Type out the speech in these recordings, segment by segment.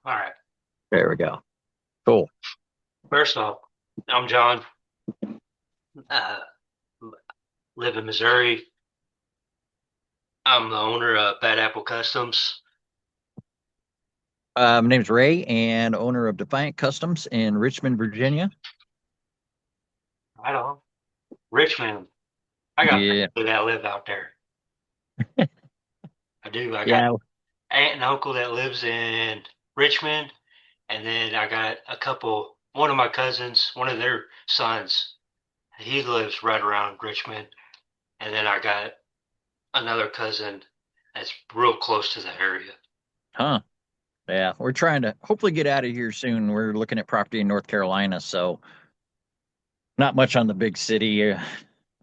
All right. There we go. Cool. First off, I'm John. Uh, live in Missouri. I'm the owner of Bad Apple Customs. My name's Ray and owner of Defiant Customs in Richmond, Virginia. I don't. Richmond. I got Yeah. family that live out there. I do. I got Yeah. aunt and uncle that lives in Richmond, and then I got a couple. One of my cousins, one of their sons, he lives right around Richmond, and then I got another cousin that's real close to the area. Huh. Yeah. We're trying to hopefully get out of here soon. We're looking at property in North Carolina, so not much on the big city.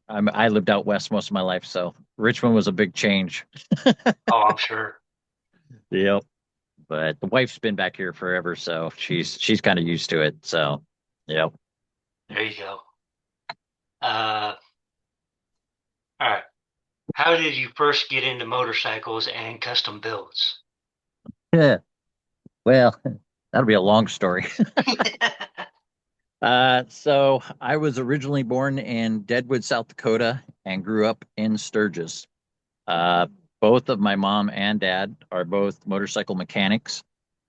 I lived out west most of my life, so Richmond was a big change. Oh, I'm sure. Yep. But the wife's been back here forever, so she's kind of used to it. So, yep. There you go. Uh, all right. How did you first get into motorcycles and custom builds? Yeah. Well, that'll be a long story. So I was originally born in Deadwood, South Dakota, and grew up in Sturgis. Uh, both of my mom and dad are both motorcycle mechanics.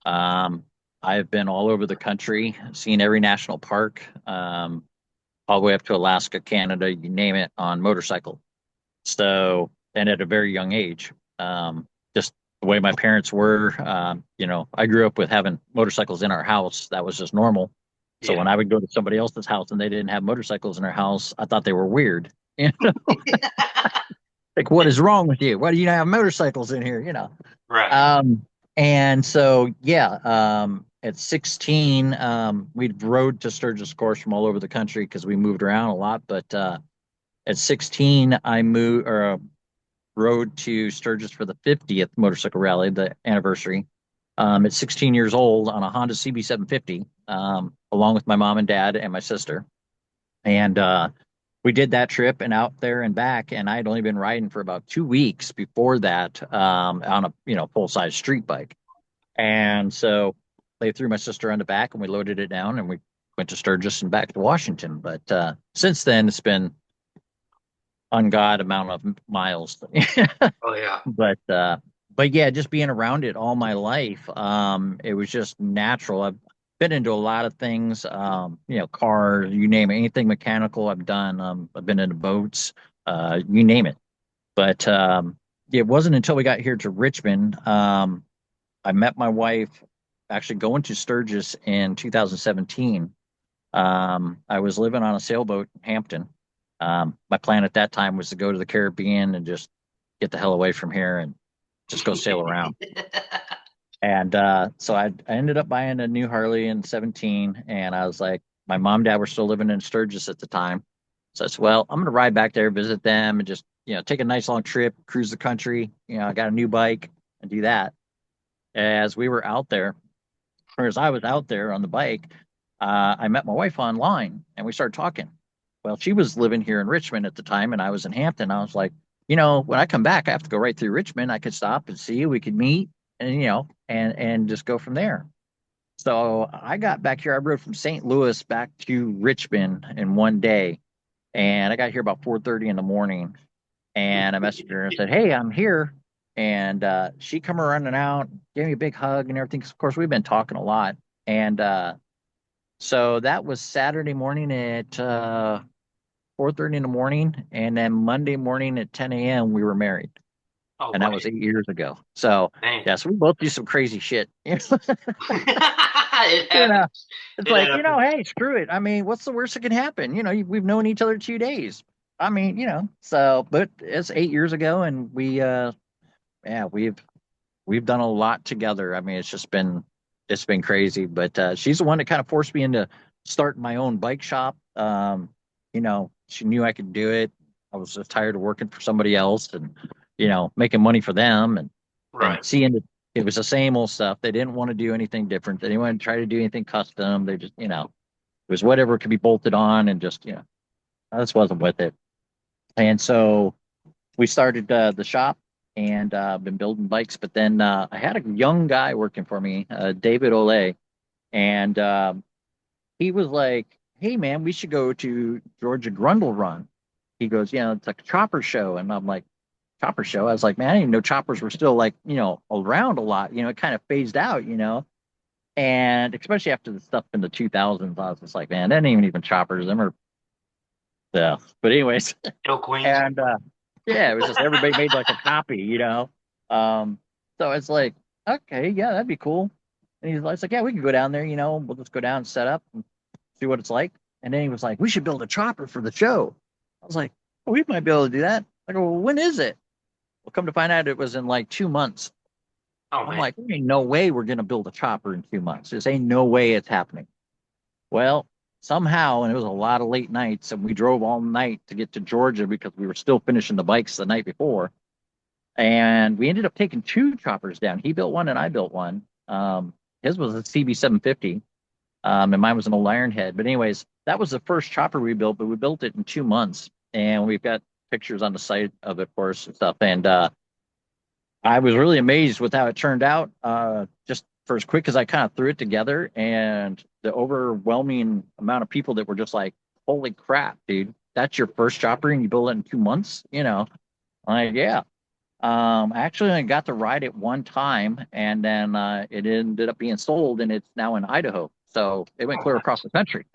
Um, I've been all over the country, seen every national park, all the way up to Alaska, Canada, you name it, on motorcycle. So, and at a very young age, just the way my parents were, I grew up with having motorcycles in our house. That was just normal. So Yeah. when I would go to somebody else's house and they didn't have motorcycles in their house, I thought they were weird. You know, like what is wrong with you? Why do you not have motorcycles in here? Right. Um, and so yeah, at 16, we'd rode to Sturgis course from all over the country because we moved around a lot. But at 16, I moved or rode to Sturgis for the 50th motorcycle rally, the anniversary. At 16 years old on a Honda CB750, along with my mom and dad and my sister. And we did that trip and out there and back. And I had only been riding for about 2 weeks before that on a full size street bike. And so they threw my sister on the back and we loaded it down and we went to Sturgis and back to Washington. But since then, it's been ungod amount of miles. Oh yeah. But but yeah, just being around it all my life, it was just natural. I've been into a lot of things, cars, you name it, anything mechanical I've done. I've been into boats, you name it. But it wasn't until we got here to Richmond, I met my wife actually going to Sturgis in 2017. I was living on a sailboat in Hampton. My plan at that time was to go to the Caribbean and just get the hell away from here and just go sail around. And so I ended up buying a new Harley in 17. And I was like, my mom and dad were still living in Sturgis at the time. So I said, well, I'm going to ride back there, visit them, and just, take a nice long trip, cruise the country. I got a new bike and do that. As we were out there, or as I was out there on the bike, I met my wife online and we started talking. Well, she was living here in Richmond at the time, and I was in Hampton. I was like, when I come back, I have to go right through Richmond. I could stop and see you. We could meet, and and just go from there. So I got back here. I rode from St. Louis back to Richmond in one day, and I got here about 4:30 in the morning. And I messaged her and said, "Hey, I'm here." And she come running out, gave me a big hug and everything. 'Cause of course, we've been talking a lot, and so that was Saturday morning at 4:30 in the morning, and then Monday morning at 10 a.m. we were married, Oh and that was wait. 8 years ago. So Man. yeah, so we both do some crazy shit. It You know, happens. it's It like happens. hey, screw it. I mean, what's the worst that can happen? We've known each other 2 days. I mean, so but it's 8 years ago, and yeah, we've done a lot together. I mean, it's been crazy, but she's the one that kind of forced me into starting my own bike shop. She knew I could do it. I was just tired of working for somebody else and making money for them and Right. seeing that it was the same old stuff. They didn't want to do anything different. They didn't want to try to do anything custom. They just, it was whatever could be bolted on and just, I just wasn't with it. And so we started the shop and been building bikes. But then I had a young guy working for me, David Ole, and he was like, "Hey man, we should go to Georgia Grundle Run." He goes, "Yeah, it's like a chopper show," and I'm like, "Chopper show?" I was like, "Man, I didn't even know choppers were still like around a lot. It kind of phased out. And especially after the stuff in the 2000s, I was just like, man, that ain't even choppers. Them are yeah. But anyways, Joe Queens. and yeah, it was just everybody made like a copy. Um, so it's like, okay, yeah, that'd be cool. And he's like, yeah, we can go down there. We'll just go down and set up and see what it's like. And then he was like, we should build a chopper for the show. I was like, well, we might be able to do that. I go, well, when is it? Well, come to find out, it was in like 2 months. Oh I'm man. like, there ain't no way we're gonna build a chopper in 2 months. This ain't no way it's happening. Well, somehow, and it was a lot of late nights, and we drove all night to get to Georgia because we were still finishing the bikes the night before. And we ended up taking two choppers down. He built one and I built one. His was a CB 750, and mine was an old Ironhead. But anyways, that was the first chopper we built, but we built it in 2 months. And we've got pictures on the site of it, of course, and stuff. And I was really amazed with how it turned out. Just first quick, because I kind of threw it together, and the overwhelming amount of people that were just like, "Holy crap, dude! That's your first chopper, and you built it in 2 months?" Like yeah. Actually, I got to ride it one time, and then it ended up being sold, and it's now in Idaho. So it went Oh clear across nice. the country.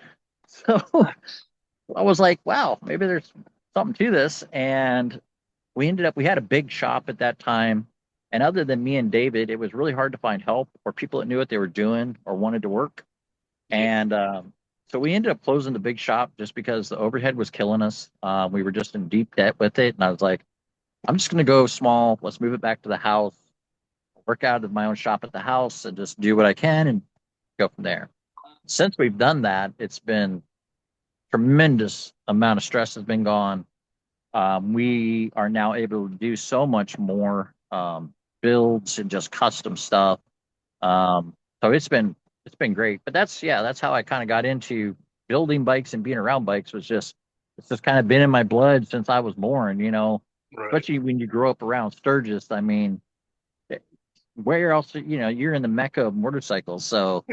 So Nice. I was like, wow, maybe there's something to this. And we had a big shop at that time. And other than me and David, it was really hard to find help or people that knew what they were doing or wanted to work. Yeah. And so we ended up closing the big shop just because the overhead was killing us. We were just in deep debt with it. And I was like, I'm just going to go small. Let's move it back to the house, work out of my own shop at the house, and just do what I can and go from there. Since we've done that, it's been tremendous amount of stress has been gone. We are now able to do so much more builds and just custom stuff. So it's been great. But that's how I kind of got into building bikes and being around bikes was just it's just kind of been in my blood since I was born. Right. Especially when you grow up around Sturgis. I mean, where else, you're in the mecca of motorcycles, so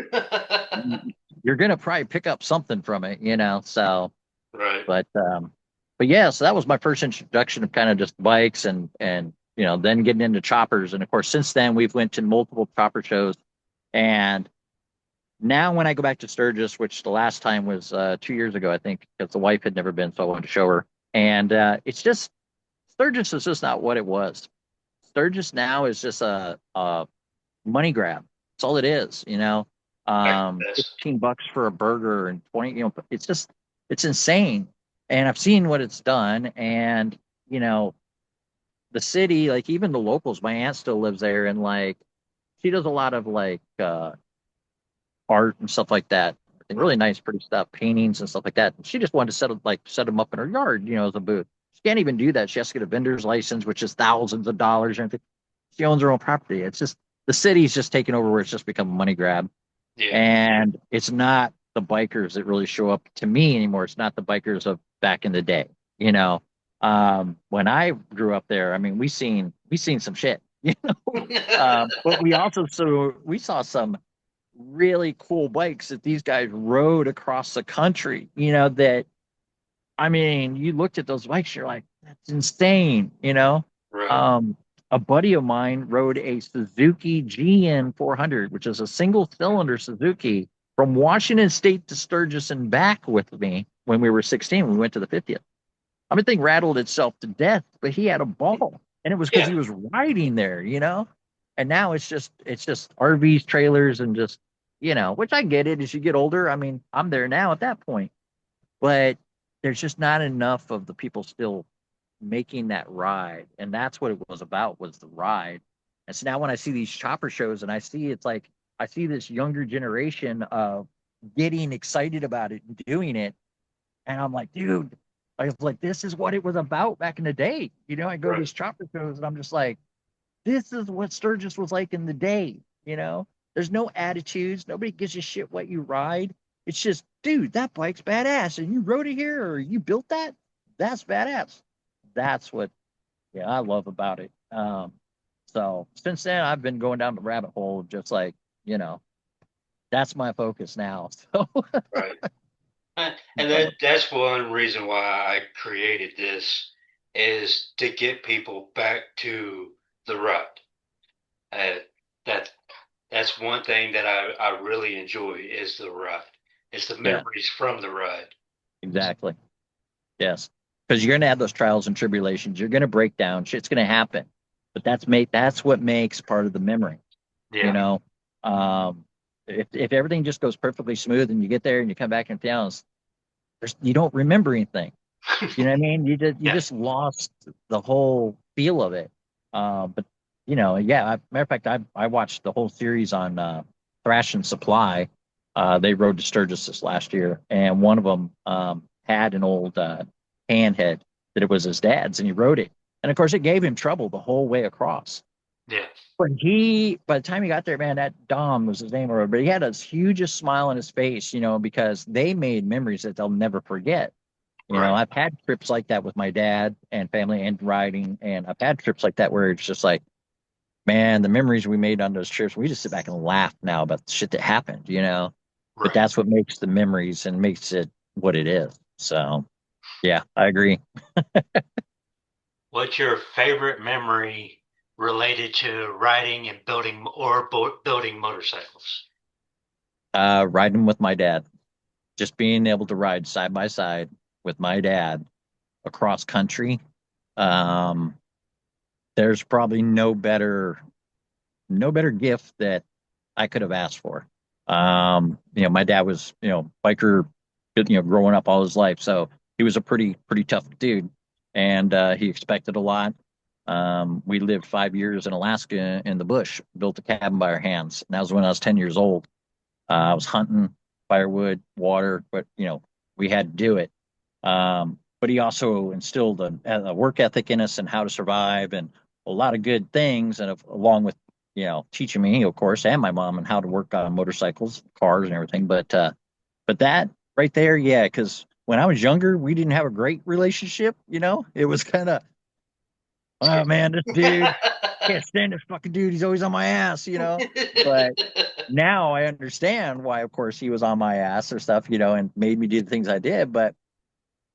you're gonna probably pick up something from it. So Right. but but yeah, so that was my first introduction of kind of just bikes and then getting into choppers. And of course, since then we've went to multiple chopper shows. And now when I go back to Sturgis, which the last time was 2 years ago, I think, because the wife had never been, so I wanted to show her. And it's just Sturgis is just not what it was. Sturgis now is just a money grab. That's all it is. I guess. $15 for a burger and 20, it's insane. And I've seen what it's done. And, you know, the city, like even the locals, my aunt still lives there, and like she does a lot of like art and stuff like that. And Right. really nice, pretty stuff, paintings and stuff like that. And she just wanted to set them up in her yard, as a booth. She can't even do that. She has to get a vendor's license, which is thousands of dollars or anything. She owns her own property. It's just the city's just taking over where it's just become a money grab. Yeah. And it's not the bikers that really show up to me anymore. It's not the bikers of back in the day. You know, when I grew up there, I mean, we seen some shit. But we saw some really cool bikes that these guys rode across the country. That I mean, you looked at those bikes, you're like, that's insane. Right. Um, a buddy of mine rode a Suzuki GN 400, which is a single cylinder Suzuki from Washington State to Sturgis and back with me when we were 16. We went to the 50th. I mean, the thing rattled itself to death, but he had a ball. And it was because Yeah. he was riding there. And now it's just RVs, trailers, and just, which I get it as you get older. I mean, I'm there now at that point, but there's just not enough of the people still making that ride. And that's what it was about, was the ride. And so now when I see these chopper shows and it's like I see this younger generation of getting excited about it and doing it. And I'm like, dude, I was like, this is what it was about back in the day. I go to Right. these chopper shows and I'm just like, this is what Sturgis was like in the day. There's no attitudes. Nobody gives a shit what you ride. It's just, dude, that bike's badass. And you rode it here or you built that? That's badass. That's what, yeah, I love about it. So since then, I've been going down the rabbit hole, just like, you know, that's my focus now. So, Right. And but that's one reason why I created this is to get people back to the rut. Uh, that that's one thing that I really enjoy is the rut. It's the yeah, memories from the rut. exactly. Yes. Because you're going to have those trials and tribulations. You're going to break down. Shit's going to happen. But that's what makes part of the memory, you Yeah. know. Um, if everything just goes perfectly smooth and you get there and you come back in town, you don't remember anything. You know what I mean? You Yeah. just lost the whole feel of it. But you know, yeah. Matter of fact, I watched the whole series on Thrash and Supply. They rode to Sturgis this last year, and one of them had an old handhead that it was his dad's, and he rode it. And of course, it gave him trouble the whole way across. Yeah. But by the time he got there, man, that Dom was his name, or but he had a hugest smile on his face, you know, because they made memories that they'll never forget. You know, Right. I've had trips like that with my dad and family and riding, and I've had trips like that where it's just like, man, the memories we made on those trips, we just sit back and laugh now about the shit that happened, you know. But Right. that's what makes the memories and makes it what it is. So, yeah, I agree. What's your favorite memory related to riding and building or building motorcycles? Riding with my dad, just being able to ride side by side with my dad across country. Um, there's probably no better gift that I could have asked for. You know, my dad was, you know, biker, you know, growing up all his life. So he was a pretty tough dude and he expected a lot. We lived 5 years in Alaska in the bush, built a cabin by our hands. And that was when I was 10 years old. I was hunting firewood, water, but, you know, we had to do it. But he also instilled a work ethic in us and how to survive and a lot of good things. And along with, you know, teaching me, of course, and my mom and how to work on motorcycles, cars, and everything. But that right there, yeah, because when I was younger, we didn't have a great relationship. You know, it was kind of, oh man, this dude can't stand this fucking dude. He's always on my ass. You know, but now I understand why, of course, he was on my ass or stuff. You know, and made me do the things I did. But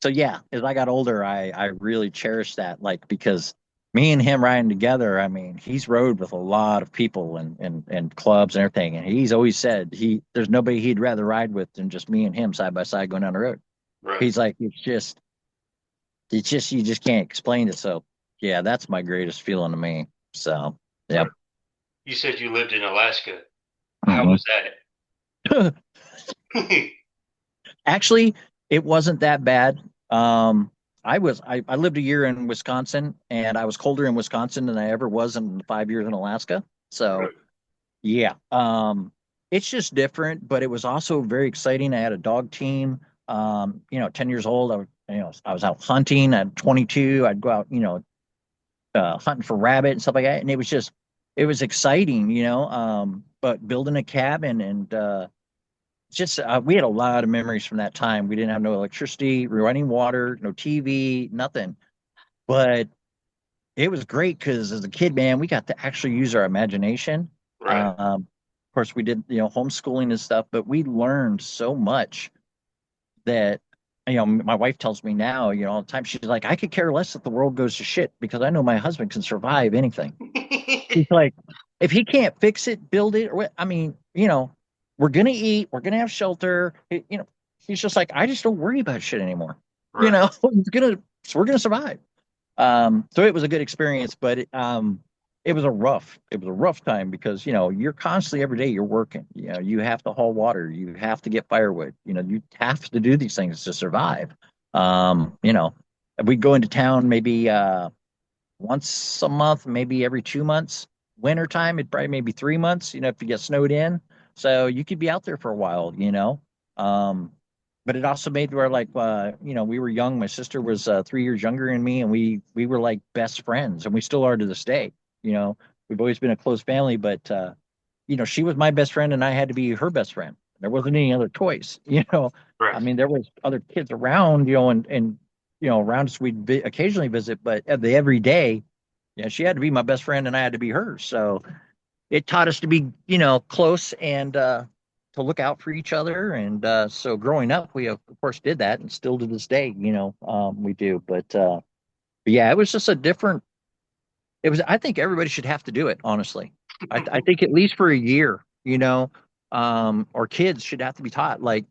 so yeah, as I got older, I really cherished that, like because me and him riding together, I mean, he's rode with a lot of people and clubs and everything, and he's always said there's nobody he'd rather ride with than just me and him side by side going down the road. Right. He's like, it's just you just can't explain it. So yeah, that's my greatest feeling to me. So Right. yep. You said you lived in Alaska. How Mhm. was that? Actually, it wasn't that bad. I lived a year in Wisconsin, and I was colder in Wisconsin than I ever was in the 5 years in Alaska. So Right. yeah, it's just different, but it was also very exciting. I had a dog team. You know, 10 years old, I was out hunting. At 22, I'd go out, you know, hunting for rabbit and stuff like that, and it was exciting, you know. But building a cabin and just we had a lot of memories from that time. We didn't have no electricity, running water, no TV, nothing. But it was great because as a kid, man, we got to actually use our imagination. Right. Of course, we did, you know, homeschooling and stuff, but we learned so much that, you know, my wife tells me now, you know, all the time, she's like, I could care less if the world goes to shit because I know my husband can survive anything. He's like, if he can't fix it, build it. Or I mean, you know, we're gonna eat, we're gonna have shelter. You know, he's just like, I just don't worry about shit anymore. You Right. know, so we're gonna survive. So it was a good experience, but it was a rough time because you know you're constantly every day you're working. You know, you have to haul water, you have to get firewood. You know, you have to do these things to survive. You know, we go into town maybe once a month, maybe every 2 months. Wintertime, it'd probably maybe 3 months, you know, if you get snowed in. So you could be out there for a while, you know. Um, but it also made where like you know, we were young. My sister was 3 years younger than me, and we were like best friends, and we still are to this day. You know, we've always been a close family, but you know, she was my best friend, and I had to be her best friend. There wasn't any other choice, you know. I Right. mean, there was other kids around, you know, and you know, around us we'd occasionally visit, but the every day. Yeah, she had to be my best friend and I had to be hers. So it taught us to be, close and to look out for each other. And so growing up, we of course did that and still to this day, we do. But yeah, it was just a different. It was. I think everybody should have to do it. Honestly, I think at least for a year, or kids should have to be taught, like,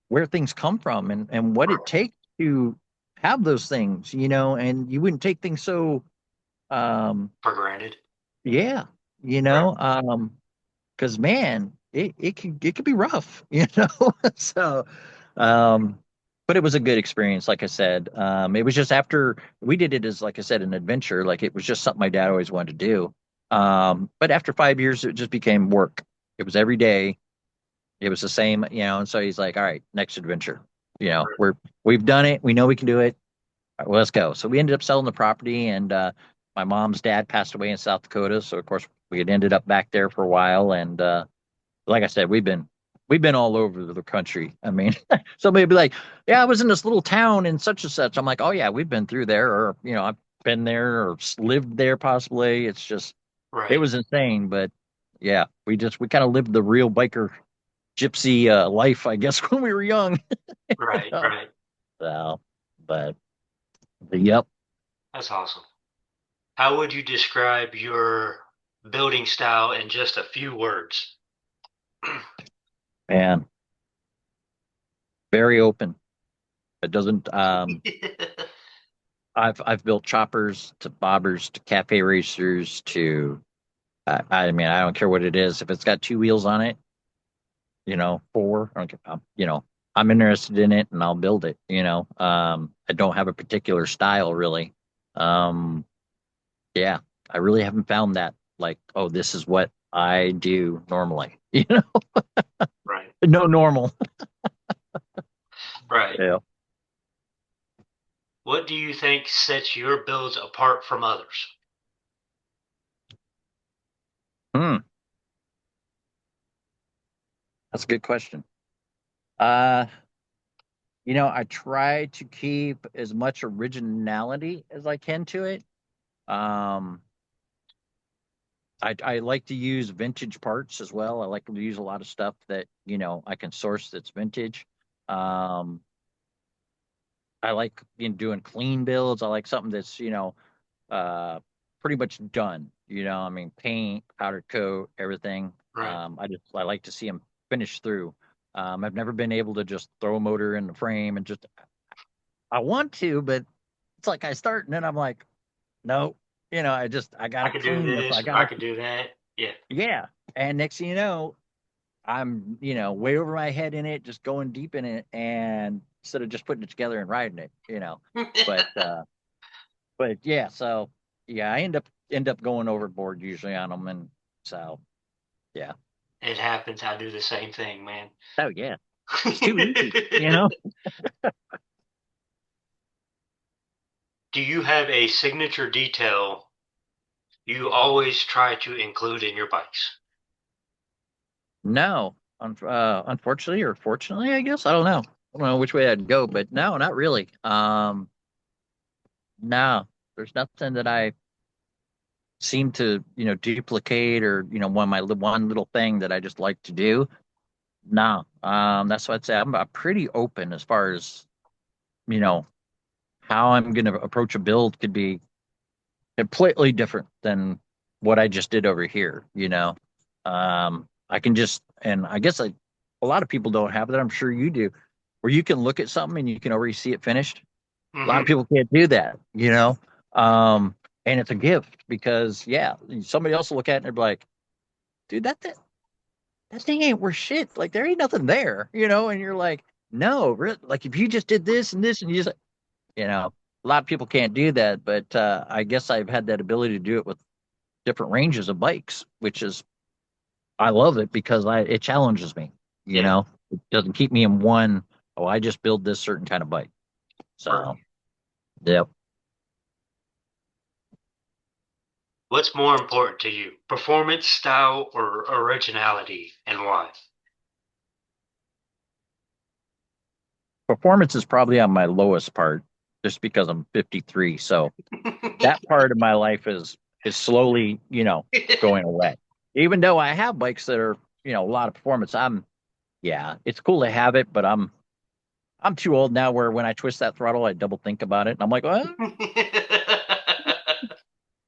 where things come from and what it Right. takes to have those things, and you wouldn't take things so, For granted. yeah, Right. because man, it could be rough, So, um, but it was a good experience. Like I said, it was just after we did it as, like I said, an adventure. Like it was just something my dad always wanted to do. But after 5 years, it just became work. It was every day. It was the same, And so he's like, "All right, next adventure. Right. We've done it. We know we can do it. All right, well, let's go." So we ended up selling the property, and my mom's dad passed away in South Dakota. So of course we had ended up back there for a while, and like I said, we've been all over the country. I mean, somebody would be like, "Yeah, I was in this little town in such and such." I'm like, "Oh yeah, we've been through there, or I've been there or lived there possibly." It's just it Right. was insane, but yeah, we kind of lived the real biker gypsy life, I guess, when we were young. you Right. know? Right. So, but, but yep, That's awesome. How would you describe your building style in just a few words? man, very open. It doesn't. I've built choppers to bobbers to cafe racers to. I mean, I don't care what it is. If it's got two wheels on it, four, I don't care, I'm interested in it and I'll build it. I don't have a particular style really. Um, yeah, I really haven't found that, like, oh, this is what I do normally. Right. No normal. Right. Yeah. What do you think sets your builds apart from others? Hmm, that's a good question. Uh, I try to keep as much originality as I can to it. Um, I like to use vintage parts as well. I like to use a lot of stuff that, I can source that's vintage. Um, I like, doing clean builds. I like something that's, uh, pretty much done. I mean, paint, powder coat, everything. Right. I like to see them finish through. I've never been able to just throw a motor in the frame and just I want to, but it's like I start and then I'm like, no, I I gotta could do clean this. I this or I gotta, could do that. Yeah. yeah. And next thing you know, I'm, way over my head in it, just going deep in it, and instead of just putting it together and riding it. But but yeah, so yeah, I end up going overboard usually on them, and so yeah. It happens. I do the same thing, man. Oh yeah, it's too easy. Do you have a signature detail you always try to include in your bikes? No, unfortunately or fortunately, I guess I don't know. I don't know which way I'd go, but no, not really. No, there's nothing that I seem to, duplicate or, one little thing that I just like to do. No, that's what I'd say. I'm pretty open as far as, you know, how I'm going to approach a build could be completely different than what I just did over here. I can just, and I guess a lot of people don't have that. I'm sure you do, where you can look at something and you can already see it finished. A lot of Hmm. people can't do that. Um, and it's a gift because yeah, somebody else will look at it and they're like, dude, that thing ain't worth shit. Like there ain't nothing there. And you're like, no, like if you just did this and this and you just, a lot of people can't do that, but I guess I've had that ability to do it with different ranges of bikes, which is I love it because it challenges me. Yeah. It doesn't keep me in one. Oh, I just build this certain kind of bike. So, Right. yep. What's more important to you, performance, style, or originality, and why? Performance is probably on my lowest part, just because I'm 53. So that part of my life is slowly, going away. Even though I have bikes that are, a lot of performance, yeah, it's cool to have it, but I'm too old now where when I twist that throttle, I double think about it. And I'm like, well,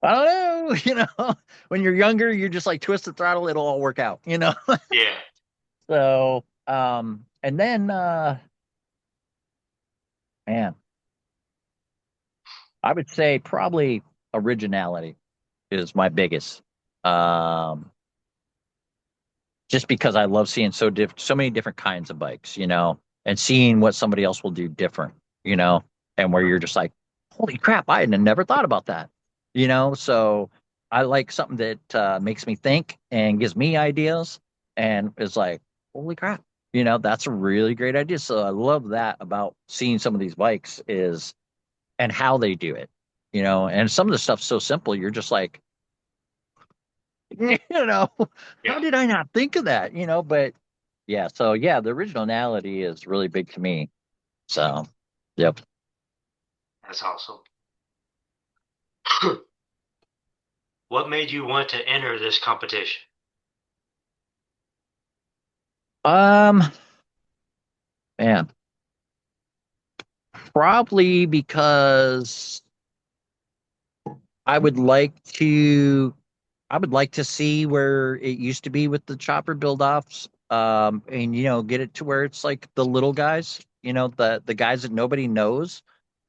I don't know. When you're younger, you're just like twist the throttle, it'll all work out. Yeah. So, and then, man, I would say probably originality is my biggest. Um, just because I love seeing so many different kinds of bikes, and seeing what somebody else will do different, and where you're just like, holy crap, I had never thought about that. So I like something that makes me think and gives me ideas and is like, holy crap, that's a really great idea. So I love that about seeing some of these bikes is and how they do it, and some of the stuff's so simple, you're just like, you know, how Yeah. did I not think of that? But yeah, so yeah, the originality is really big to me. So, yep. That's awesome. What made you want to enter this competition? Um, Man, probably because I would like to I would like to see where it used to be with the chopper build offs. And get it to where it's like the little guys, the guys that nobody knows.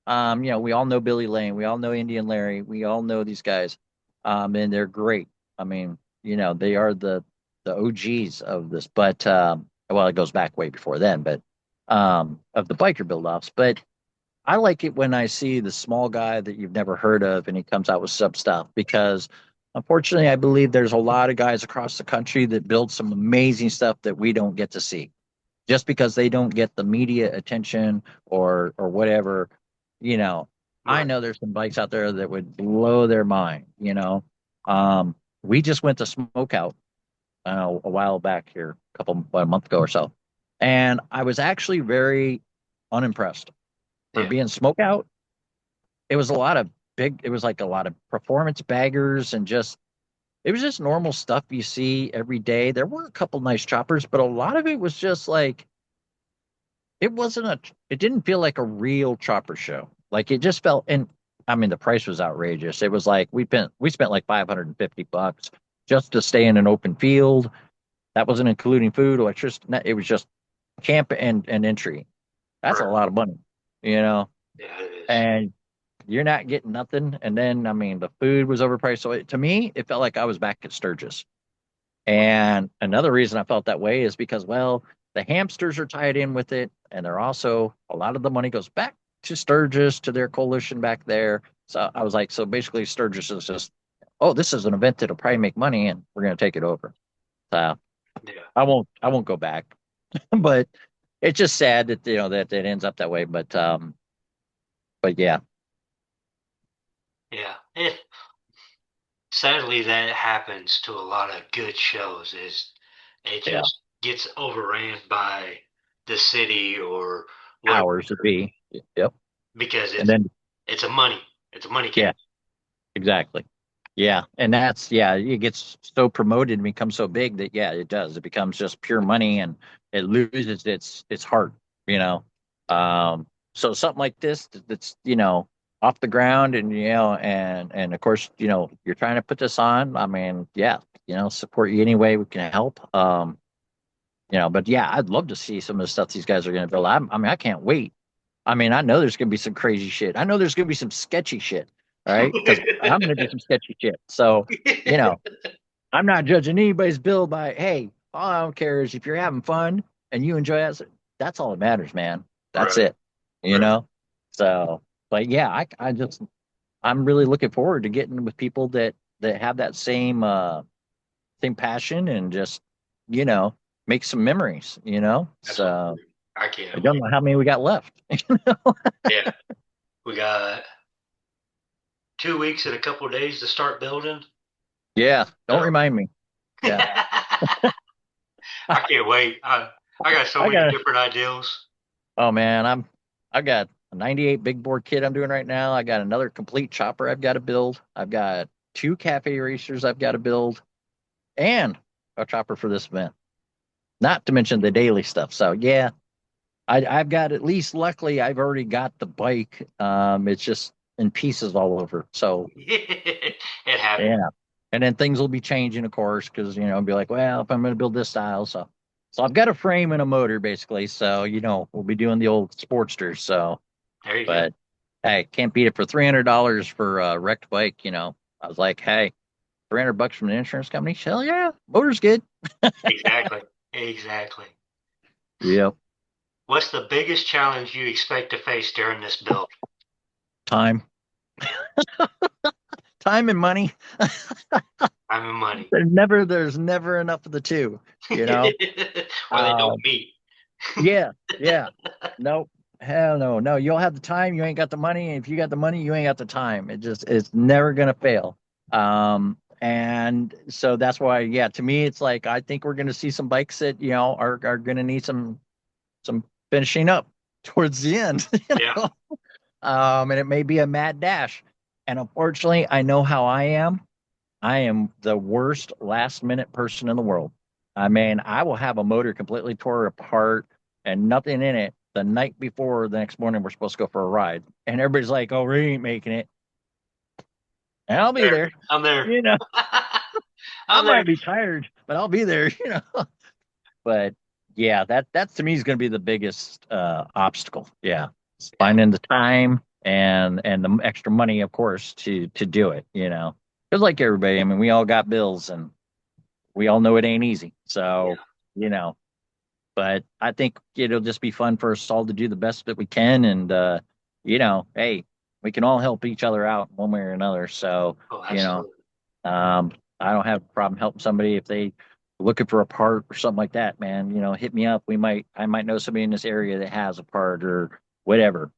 We all know Billy Lane, we all know Indian Larry, we all know these guys. And they're great. I mean, they are the OGs of this, but well, it goes back way before then, but of the biker build offs. But I like it when I see the small guy that you've never heard of and he comes out with sub stuff because unfortunately I believe there's a lot of guys across the country that build some amazing stuff that we don't get to see just because they don't get the media attention or whatever, you know, I Right. know there's some bikes out there that would blow their mind. We just went to Smokeout a while back here, about a month ago or so, and I was actually very unimpressed for Yeah. being Smokeout. It was like a lot of performance baggers and just it was just normal stuff you see every day. There were a couple nice choppers, but a lot of it was just like it didn't feel like a real chopper show. Like it just felt, and I mean the price was outrageous. It was like we spent like $550 just to stay in an open field. That wasn't including food, electricity. It was just camp and entry. That's a Right. lot of money, you know. Yeah, it is. And you're not getting nothing. And then I mean the food was overpriced. So to me, it felt like I was back at Sturgis. And another reason I felt that way is because, well, the hamsters are tied in with it, and they're also a lot of the money goes back to Sturgis to their coalition back there. So I was like, so basically, Sturgis is just, oh, this is an event that'll probably make money, and we're going to take it over. So Yeah. I won't go back, but it's just sad that that it ends up that way. But yeah, Yeah. Sadly, that happens to a lot of good shows. Is it yeah, just gets overran by the city or hours would whatever be, yep, because and then it's a money it's a money yeah, game. exactly. Yeah, and yeah, it gets so promoted and becomes so big that yeah, it does. It becomes just pure money and it loses its heart, you know. Yeah. So something like this that's, off the ground and and of course, you're trying to put this on. I mean, yeah, support you any way we can help. But yeah, I'd love to see some of the stuff these guys are gonna build. I mean, I can't wait. I mean, I know there's gonna be some crazy shit. I know there's gonna be some sketchy shit, all right? Because I'm gonna do some sketchy shit. So, you know, I'm not judging anybody's build by, hey, all I don't care is if you're having fun and you enjoy it. That's all that matters, man. That's Right. it. You Right. know? So, but yeah, I'm really looking forward to getting with people that have that same passion and just, you know, make some memories. So Absolutely. I I can't don't wait. know how many we got left. Yeah. We got 2 weeks and a couple of days to start building. Yeah, don't So remind me. Yeah. I can't wait. I got so I many got different ideas. oh man, I got a 98 big bore kit I'm doing right now. I got another complete chopper I've got to build. I've got two cafe racers I've got to build and a chopper for this event. Not to mention the daily stuff. So yeah, I've got at least luckily I've already got the bike. It's just in pieces all over. So It happened. yeah. And then things will be changing, of course, because be like, well, if I'm going to build this style, so I've got a frame and a motor basically. So we'll be doing the old Sportsters. So, There you go. but hey, can't beat it for $300 for a wrecked bike. I was like, hey, $300 from the insurance company. Hell yeah, motor's good. Exactly. Exactly. Yep, What's the biggest challenge you expect to face during this build? time, time and money. Time and money. There's never enough of the two. You know. Or they don't Um, meet. Yeah, yeah. Nope. Hell no. No, you'll have the time, you ain't got the money. And if you got the money, you ain't got the time. It's never gonna fail. And so that's why, yeah, to me, it's like I think we're gonna see some bikes that, are gonna need some finishing up towards the end, Yeah. know. And it may be a mad dash. And unfortunately, I know how I am. I am the worst last minute person in the world. I mean, I will have a motor completely tore apart and nothing in it the night before the next morning we're supposed to go for a ride. And everybody's like, oh, we ain't making it. And I'll be There. there. I'm there. You know, I I'm there. might be tired, but I'll be there, But yeah, that to me is gonna be the biggest obstacle. Yeah. It's Yeah. finding the time and the extra money, of course, to do it, Because like everybody, I mean, we all got bills and we all know it ain't easy. Yeah. So, you know, but I think it'll just be fun for us all to do the best that we can. And, hey, we can all help each other out one way or another. So, Oh, you know, absolutely. I don't have a problem helping somebody if they looking for a part or something like that, man. Hit me up. I might know somebody in this area that has a part or whatever,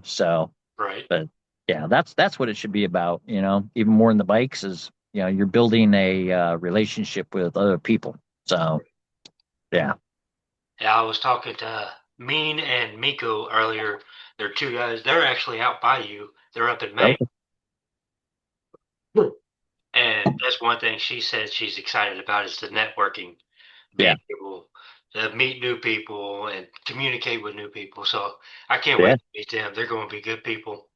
So, Right. but yeah, that's what it should be about, even more in the bikes is, you're building a relationship with other people. So, yeah. Yeah, I was talking to Mean and Miko earlier. They're two guys. They're actually out by you. They're up in Maine. Okay. And that's one thing she said she's excited about is the networking, being Yeah. able to meet new people and communicate with new people. So I can't Yeah. wait to meet them. They're going to be good people.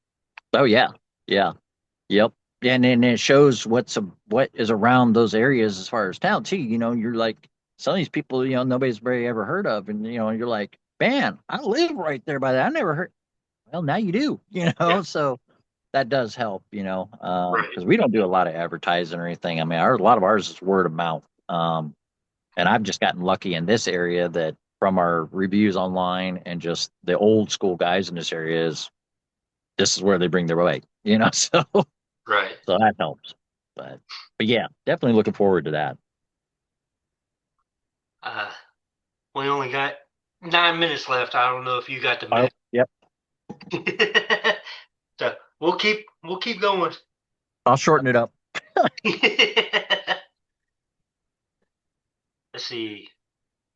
Oh yeah. Yeah. Yep. And then it shows what is around those areas as far as town too. You're like some of these people, nobody's very ever heard of, and you're like, man, I live right there by that. I never heard. Well, now you do, Yeah, So that does help, right, because we don't do a lot of advertising or anything. I mean, a lot of ours is word of mouth. And I've just gotten lucky in this area that from our reviews online and just the old school guys in this area is this is where they bring their bike, right. so that helps. But but yeah, definitely looking forward to that. Uh, we only got 9 minutes left. I don't know if you got the Oh, minute. yep. So we'll keep going. I'll shorten it up. Let's see.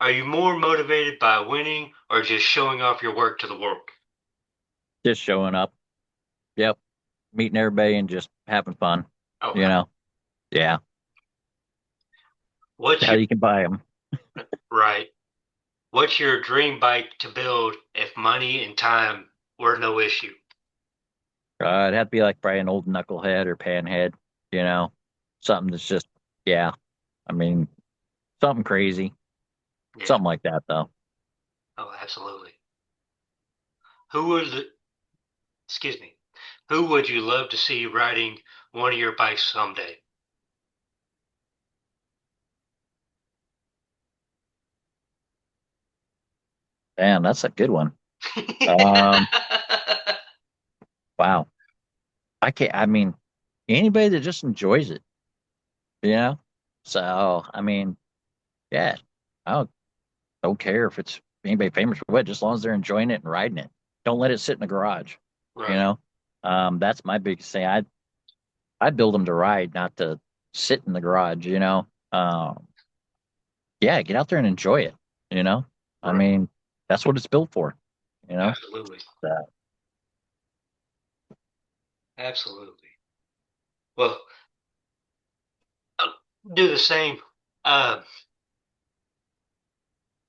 Are you more motivated by winning or just showing off your work to the world? Just showing up. Yep. Meeting everybody and just having fun. Oh, You know. Yeah. what's How your you can buy them. right? What's your dream bike to build if money and time were no issue? It'd have to be like probably an old knucklehead or panhead. You know, something that's just yeah. I mean, something crazy, Yeah. something like that though. Oh, absolutely. Who would, excuse me, who would you love to see riding one of your bikes someday? Damn, that's a good one. Um, wow. I can't. I mean, anybody that just enjoys it. You know. So I mean, yeah. I don't care if it's anybody famous or what, just as long as they're enjoying it and riding it. Don't let it sit in the garage. You Right, know, that's my biggest thing. I build them to ride, not to sit in the garage. Yeah, get out there and enjoy it. You know, I right. mean, that's what it's built for. You know, Absolutely. absolutely. Well, I'll do the same. Uh,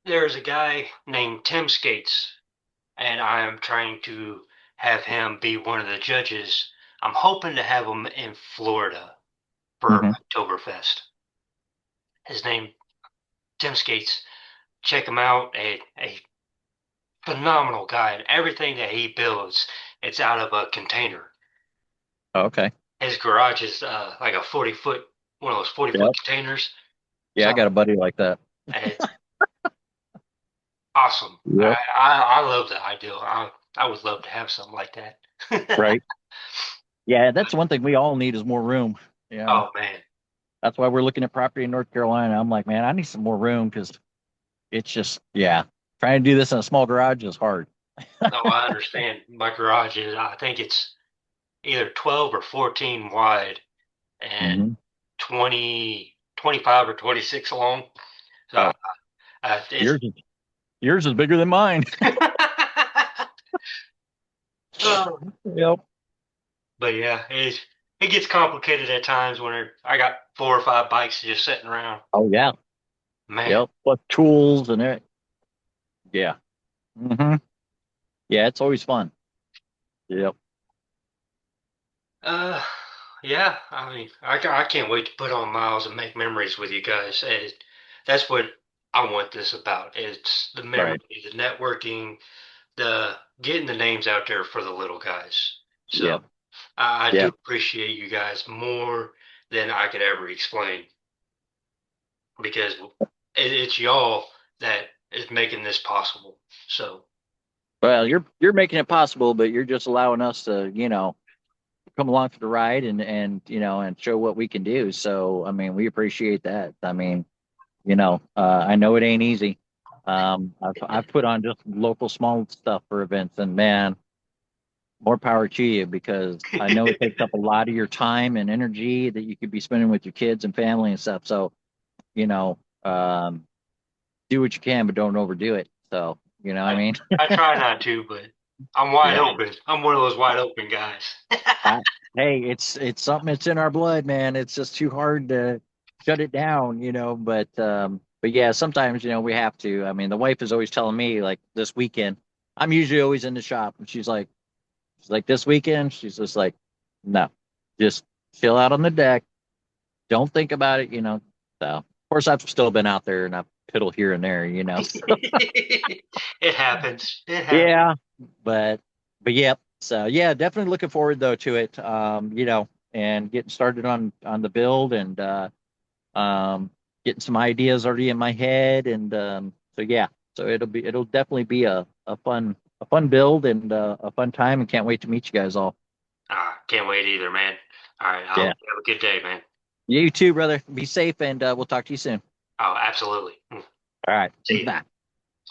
there's a guy named Tim Skates, and I am trying to have him be one of the judges. I'm hoping to have him in Florida for Hmm. Oktoberfest. His name Tim Skates. Check him out. A phenomenal guy, and everything that he builds, it's out of a container. Okay. His garage is like a 40 foot, one of those 40 foot Yep. containers. Yeah, I So got a buddy like that. it's awesome. Yep. I love the idea. I would love to have something like that. Right. Yeah, that's one thing we all need is more room. Yeah. Oh man. That's why we're looking at property in North Carolina. I'm like, man, I need some more room because it's just, yeah, trying to do this in a small garage is hard. Oh, I understand. My garage is, I think it's either 12 or 14 wide and Hmm. 20, 25 or 26 long. So Oh, it's, yours is yours is bigger than mine. oh, Yep. but yeah, it gets complicated at times when I got 4 or 5 bikes just sitting around. Oh yeah. Man, Yep. Plus tools and it. Yeah. Hmm. Yeah, it's always fun. Yep. uh, yeah. I mean, I can't wait to put on miles and make memories with you guys. That's what I want this about. It's the memory, Right. the networking, the getting the names out there for the little guys. So Yep. I do Yeah. appreciate you guys more than I could ever explain because it's y'all that is making this possible. So Well, you're making it possible, but you're just allowing us to, come along for the ride and and show what we can do. So, I mean, we appreciate that. I mean, I know it ain't easy. I've put on just local small stuff for events, and man, more power to you because I know it takes up a lot of your time and energy that you could be spending with your kids and family and stuff. So, you know, um, do what you can, but don't overdo it. So, you know what I I mean? I try not to, but I'm wide Yeah. open. I'm one of those wide open guys. I, hey, it's something that's in our blood, man. It's just too hard to shut it down, but yeah, sometimes we have to. I mean, the wife is always telling me like this weekend. I'm usually always in the shop, and she's like this weekend. She's just like, no, just chill out on the deck. Don't think about it. So of course I've still been out there and I've piddled here and there. It happens. It happens. Yeah, but yeah. So yeah, definitely looking forward though to it. And getting started on the build and getting some ideas already in my head and so yeah. So it'll definitely be a fun build and a fun time and can't wait to meet you guys all. Can't wait either, man. All right, I Yeah. hope you have a good day, man. You too, brother. Be safe and we'll talk to you soon. Oh, absolutely. All right. See you. Bye.